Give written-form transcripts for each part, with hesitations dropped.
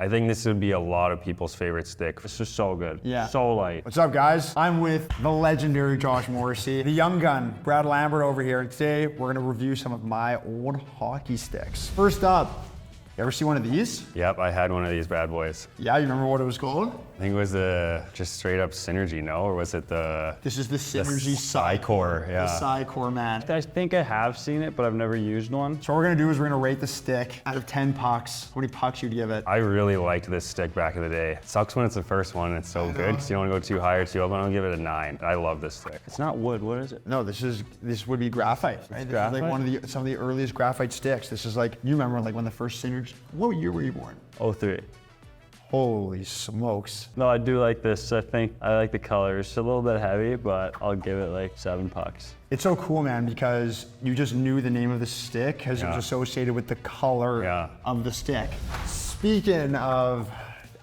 I think this would be a lot of people's favorite stick. This is so good. Yeah. So light. What's up, guys? I'm with the legendary Josh Morrissey, the young gun, Brad Lambert over here. And today, we're gonna review some of my old hockey sticks. First up, you ever see one of these? Yep, I had one of these bad boys. Yeah, you remember what it was called? I think it was the just straight up Synergy, no? Or was it the... This is the Synergy Cyclone, yeah. The Cyclone, man. I think I have seen it, but I've never used one. So what we're gonna do is we're gonna rate the stick out of 10 pucks. How many pucks you'd give it? I really liked this stick back in the day. It sucks when it's the first one and it's so good because you don't want to go too high or too low, but I'm gonna give it a 9. I love this stick. It's not wood, what is it? No, this would be graphite, right? This graphite? is like some of the earliest graphite sticks. This is like, you remember like when the first Synergy, what year were you born? 03. Holy smokes. No, I do like this. I think I like the color. It's a little bit heavy, but I'll give it like 7 pucks. It's so cool, man, because you just knew the name of the stick because it was associated with the color of the stick. Speaking of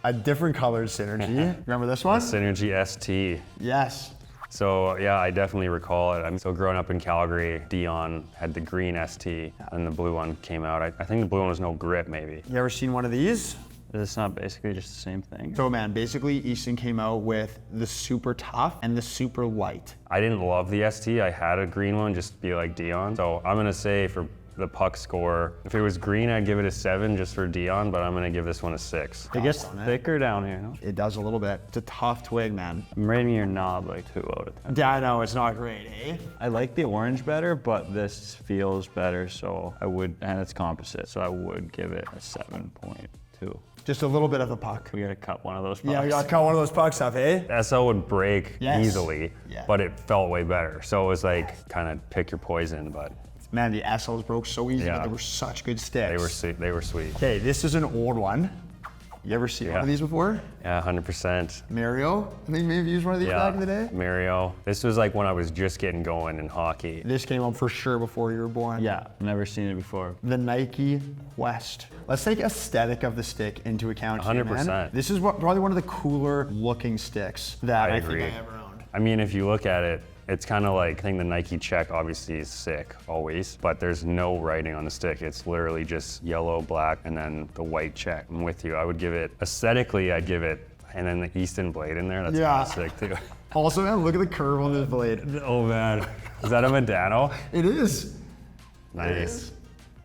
a different colored Synergy, remember this one? Synergy ST. Yes. So yeah, I definitely recall it. So growing up in Calgary, Dion had the green ST and the blue one came out. I think the blue one was no grip maybe. You ever seen one of these? Is this not basically just the same thing? So man, basically Easton came out with the super tough and the super light. I didn't love the ST. I had a green one just to be like Dion. So I'm gonna say for the puck score, if it was green, I'd give it a 7 just for Dion, but I'm gonna give this one a 6. It gets thicker down here, no? It does a little bit. It's a tough twig, man. I'm rating your knob like 2 out of 10. Yeah, I know, it's not great, eh? I like the orange better, but this feels better, so I would, and it's composite, so I would give it a 7.2. Just a little bit of the puck. We gotta cut one of those pucks. Yeah, we gotta cut one of those pucks off, eh? SL would break easily, Yeah. but it felt way better. So it was like kind of pick your poison, but Man, the SLs broke so easy, but they were such good sticks. they were sweet. Okay, this is an old one. You ever seen one of these before? Yeah, 100%. Mario? I think maybe used one of these back in the day. Mario. This was like when I was just getting going in hockey. This came up for sure before you were born. Yeah, never seen it before. The Nike Quest. Let's take aesthetic of the stick into account. 100%. Man. This is probably one of the cooler looking sticks that I agree. think I ever owned. I mean, if you look at it, it's kind of like, I think the Nike check obviously is sick always, but there's no writing on the stick. It's literally just yellow, black, and then the white check. I'm with you. I would give it, aesthetically, I'd give it, and then the Easton blade in there, that's kind of sick too. Also, man, look at the curve on this blade. Oh man, is that a Medano? It is. Nice. It is.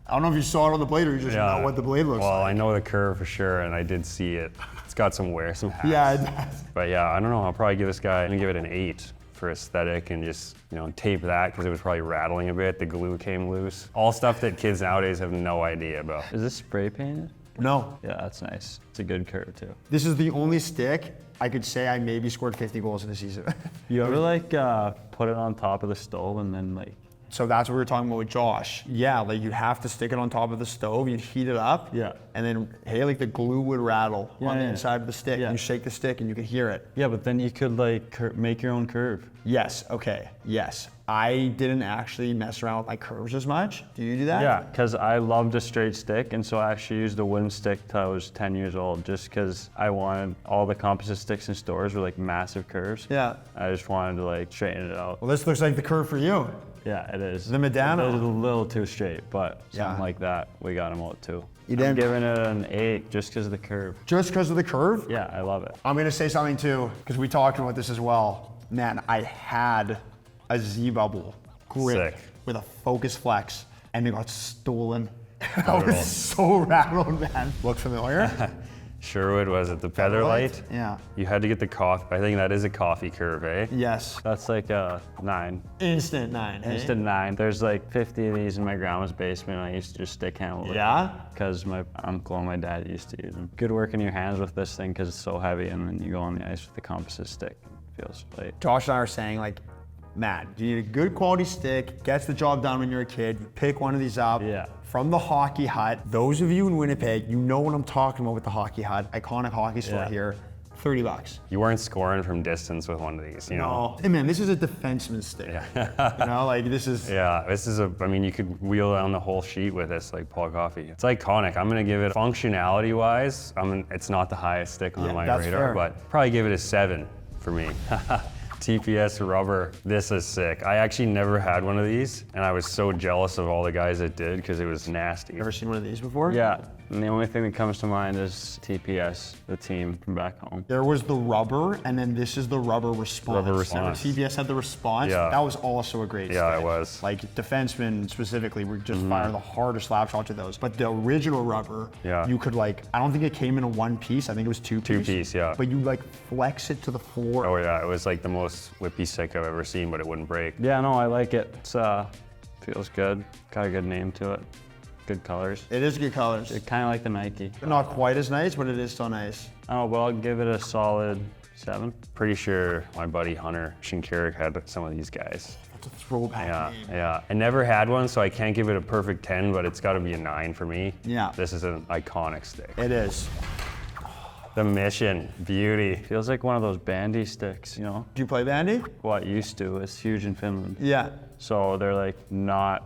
I don't know if you saw it on the blade or you just know what the blade looks Well, like. I know the curve for sure, and I did see it. It's got some wear, some hacks. Yeah, it does. But yeah, I don't know, I'll probably give this guy, I'm gonna give it an 8 for aesthetic and just, you know, tape that because it was probably rattling a bit. The glue came loose. All stuff that kids nowadays have no idea about. Is this spray painted? No. Yeah, that's nice. It's a good curve too. This is the only stick I could say I maybe scored 50 goals in a season. You ever like put it on top of the stove and then like... So that's what we were talking about with Josh. Yeah, like you'd have to stick it on top of the stove, you'd heat it up. Yeah. And then, hey, like the glue would rattle on the inside of the stick. Yeah. You shake the stick and you could hear it. Yeah, but then you could like make your own curve. Yes, okay, yes. I didn't actually mess around with my curves as much. Do you do that? Yeah, because I loved a straight stick, and so I actually used a wooden stick till I was 10 years old, just because I wanted all the composite sticks in stores were like massive curves. Yeah. I just wanted to like straighten it out. Well, this looks like the curve for you. Yeah, it is. The Medano. It was a little too straight, but something like that, we got them out too. You I'm did? giving it an 8 just because of the curve. Just because of the curve? Yeah, I love it. I'm gonna say something too, because we talked about this as well. Man, I had a Z-bubble grip Sick. with a Focus Flex, and it got stolen. I was so rattled, man. Look familiar? Sherwood, was it the Featherlight? Yeah. You had to get the coffee, I think that is a coffee curve, eh? Yes. That's like a 9. Instant 9. eh? Instant 9. There's like 50 of these in my grandma's basement. I used to just stick handle it. Yeah? Because my uncle and my dad used to use them. Good work in your hands with this thing because it's so heavy, and then you go on the ice with the composite stick. It feels light. Josh and I are saying, like, man, you need a good quality stick, gets the job done when you're a kid. You pick one of these up from the Hockey Hut. Those of you in Winnipeg, you know what I'm talking about with the Hockey Hut. Iconic hockey store here. $30. You weren't scoring from distance with one of these, you know? Hey man, this is a defenseman stick. You know, like this is... Yeah, this is I mean, you could wheel down the whole sheet with this, like Paul Coffey. It's iconic. I'm gonna give it, functionality-wise, it's not the highest stick on my radar, but probably give it a 7 for me. TPS rubber. This is sick. I actually never had one of these, and I was so jealous of all the guys that did because it was nasty. You ever seen one of these before? Yeah, And the only thing that comes to mind is TPS, the team from back home. There was the rubber, and then this is the rubber response. Rubber response. TPS had the response. Yeah. That was also a great stick. Yeah, it was. Like defensemen specifically would just fire the hardest slap shots of those. But the original rubber, you could like, I don't think it came in a one piece. I think it was two piece. 2-piece, yeah. But you like flex it to the floor. Oh yeah, it was like the most whippy stick I've ever seen, but it wouldn't break. Yeah, no, I like it. It's feels good. Got a good name to it. Good colors. It is good colors. It's kind of like the Nike. Not quite as nice, but it is still nice. Oh, well, I'll give it a solid 7. Pretty sure my buddy Hunter Shinkarik had some of these guys. That's a throwback name. Yeah. I never had one, so I can't give it a perfect 10, but it's got to be a 9 for me. Yeah. This is an iconic stick. It is. The Mission, beauty. Feels like one of those bandy sticks, you know? Do you play bandy? Well, it used to. It's huge in Finland. Yeah. So they're like not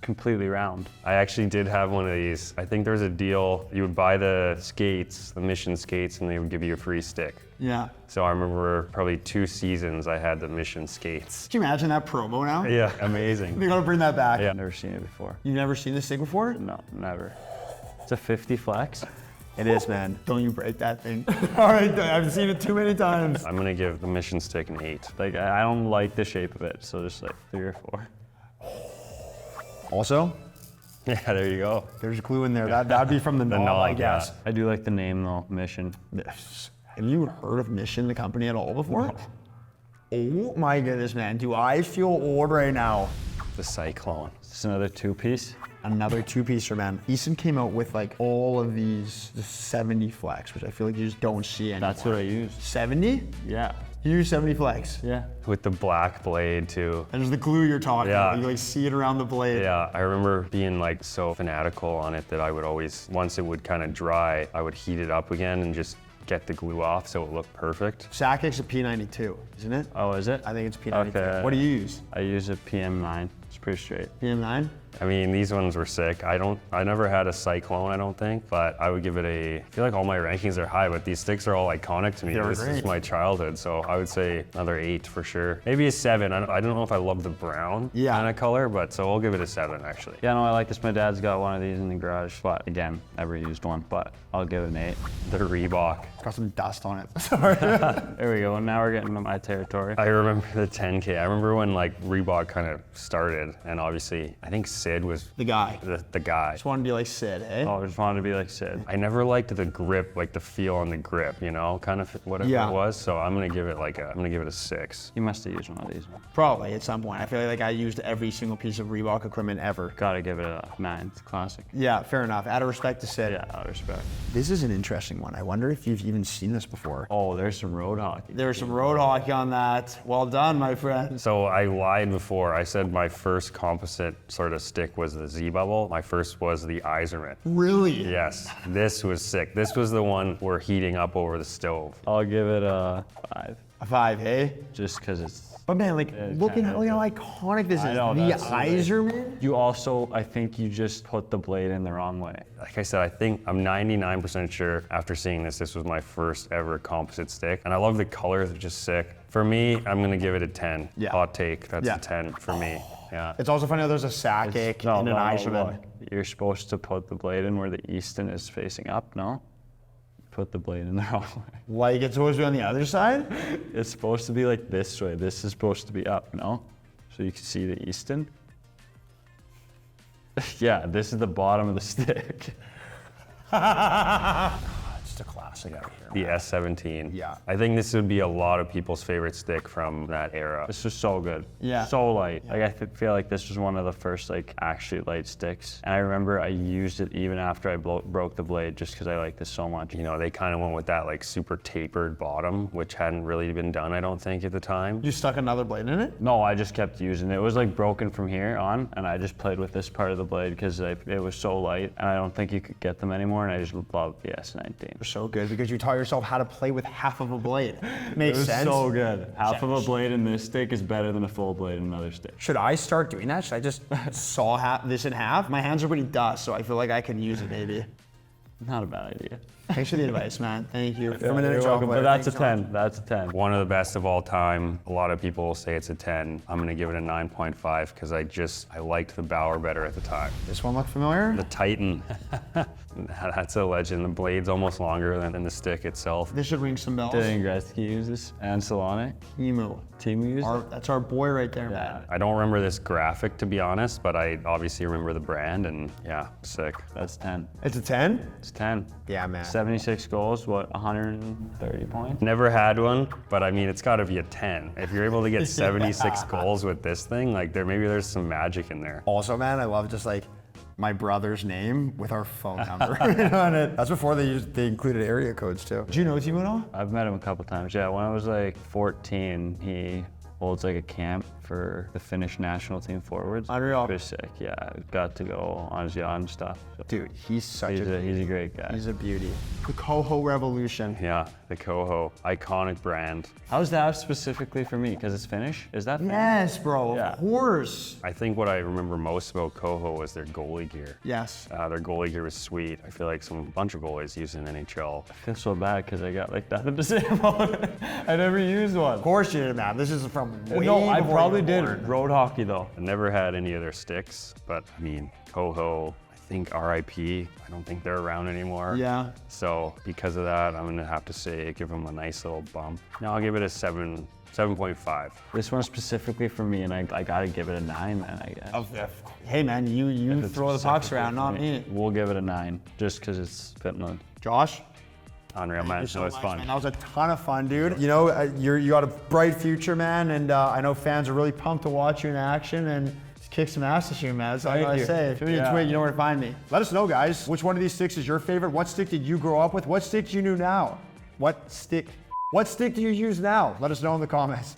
completely round. I actually did have one of these. I think there was a deal. You would buy the skates, the Mission skates, and they would give you a free stick. Yeah. So I remember probably 2 seasons I had the Mission skates. Can you imagine that promo now? Yeah, amazing. We gotta bring that back. Yeah. I've never seen it before. You've never seen this stick before? No, never. It's a 50 flex. It is, man. Don't you break that thing. All right, I've seen it too many times. I'm gonna give the Mission stick an 8. Like, I don't like the shape of it, so just like 3 or 4. Also, Yeah, there you go. there's a clue in there. That'd be from the knob, I knob, guess. I do like the name though, Mission. Have you heard of Mission, the company, at all before? Oh my goodness, man. Do I feel old right now? The Cyclone. It's another 2-piece. Another 2-piecer, man. Easton came out with like all of these, the 70 flex, which I feel like you just don't see anymore. That's what I used. 70? Yeah. You use 70 flex? Yeah. With the black blade too. That is the glue you're talking Yeah. about. You like see it around the blade. Yeah, I remember being like so fanatical on it that I would always, once it would kind of dry, I would heat it up again and just get the glue off so it looked perfect. Sakic's a P92, isn't it? Oh, is it? I think it's P92. Okay. What do you use? I use a PM9. It's pretty straight. PM9? I mean, these ones were sick. I never had a Cyclone, I don't think, but I would give it I feel like all my rankings are high, but these sticks are all iconic to me. They're This is great. my childhood, so I would say another 8 for sure. Maybe a 7. I don't know if I love the brown kind of color, but so I'll give it a 7 actually. Yeah, no, I like this. My dad's got one of these in the garage, but again, never used one, but I'll give it an 8. The Reebok. Got some dust on it. Sorry. There we go. And now we're getting to my territory. I remember the 10K. I remember when like Reebok kind of started, and obviously I think Sid was The guy. the guy. Just wanted to be like Sid, eh? Oh, I just wanted to be like Sid. I never liked the grip, like the feel on the grip, you know, kind of whatever Yeah. it was. So I'm gonna give it a 6. You must have used one of these. Probably at some point. I feel like I used every single piece of Reebok equipment ever. Gotta give it a 9. It's a classic. Yeah, fair enough. Out of respect to Sid. Yeah, out of respect. This is an interesting one. I wonder if you've even seen this before. Oh, there's some road hockey. There was some road hockey on that. Well done, my friend. So I lied before. I said my first composite sort of stick was the Z-Bubble. My first was the Iserman. Really? Yes, this was sick. This was the one we're heating up over the stove. I'll give it a 5. A 5, hey? Just because it's. But man, like, look at how iconic this is. I know, The that's so big. Iserman? You also, I think you just put the blade in the wrong way. Like I said, I'm 99% sure after seeing this was my first ever composite stick. And I love the colors, they're just sick. For me, I'm gonna give it a 10. Yeah. Hot take, that's Yeah. a 10 for me. Yeah. It's also funny how there's a Sakic and an Iserman. look. You're supposed to put the blade in where the Easton is facing up, no? Put the blade in the wrong way. Like it's supposed to be on the other side? It's supposed to be like this way. This is supposed to be up, no? So you can see the Easton. Yeah, this is the bottom of the stick. Just a classic out here. The S-17. Yeah. I think this would be a lot of people's favorite stick from that era. This was so good. Yeah. So light. Like I feel like this was one of the first like actually light sticks. And I remember I used it even after I broke the blade just because I liked this so much. You know, they kind of went with that like super tapered bottom, which hadn't really been done, I don't think, at the time. You stuck another blade in it? No, I just kept using it. It was like broken from here on, and I just played with this part of the blade because it was so light, and I don't think you could get them anymore, and I just love the S-19. So good because you taught yourself how to play with half of a blade. Makes It was sense. so good. Half of a blade in this stick is better than a full blade in another stick. Should I start doing that? Should I just saw this in half? My hands are pretty dust, so I feel like I can use it maybe. Not a bad idea. Thanks for the advice, man. Thank you. You're welcome, but that's a 10. That's a 10. One of the best of all time. A lot of people will say it's a 10. I'm gonna give it a 9.5 because I liked the Bauer better at the time. This one look familiar? The Titan. That's a legend. The blade's almost longer than the stick itself. This should ring some bells. Didn't Gretzky use this? And Solonic? Timu. Timu used it? That's our boy right there, man. I don't remember this graphic, to be honest, but I obviously remember the brand, and yeah, sick. That's 10. It's a 10? It's 10. Yeah, man. 76 goals, what, 130 points? Never had one, but I mean, it's got to be a 10. If you're able to get 76 goals with this thing, like maybe there's some magic in there. Also, man, I love just like my brother's name with our phone number on it. That's before they included area codes too. Do you know Timo at all? I've met him a couple times. Yeah, when I was like 14, he holds like a camp for the Finnish national team forwards. Unreal. Pretty sick. Yeah, got to go on his yacht and stuff. So Dude, he's a great guy. He's a beauty. The Coho Revolution. Yeah, the Coho, iconic brand. How's that specifically for me? Because it's Finnish? Is that Finnish? Yes, bro, of course. I think what I remember most about Coho was their goalie gear. Yes. Their goalie gear was sweet. I feel like a bunch of goalies use it in NHL. I feel so bad because I got like nothing to say about it. I never used one. Of course you did, man. This is from way No, I before probably you did were born. road hockey though. I never had any of their sticks, but I mean, Coho, I think RIP, I don't think they're around anymore. Yeah. So because of that, I'm gonna have to say, give them a nice little bump. Now I'll give it a 7.5. This one specifically for me, and I gotta give it a 9, man, I guess. Hey, man, you throw the pucks around, not me. We'll give it a 9, just because it's Finland. Josh? Unreal, man. So It was much, fun. man. That was a ton of fun, dude. You know, you got a bright future, man, and I know fans are really pumped to watch you in action and just kick some ass this year, man. That's all I gotta say. If you need a tweet, you know where to find me. Let us know, guys. Which one of these sticks is your favorite? What stick did you grow up with? What stick do you know now? What stick do you use now? Let us know in the comments.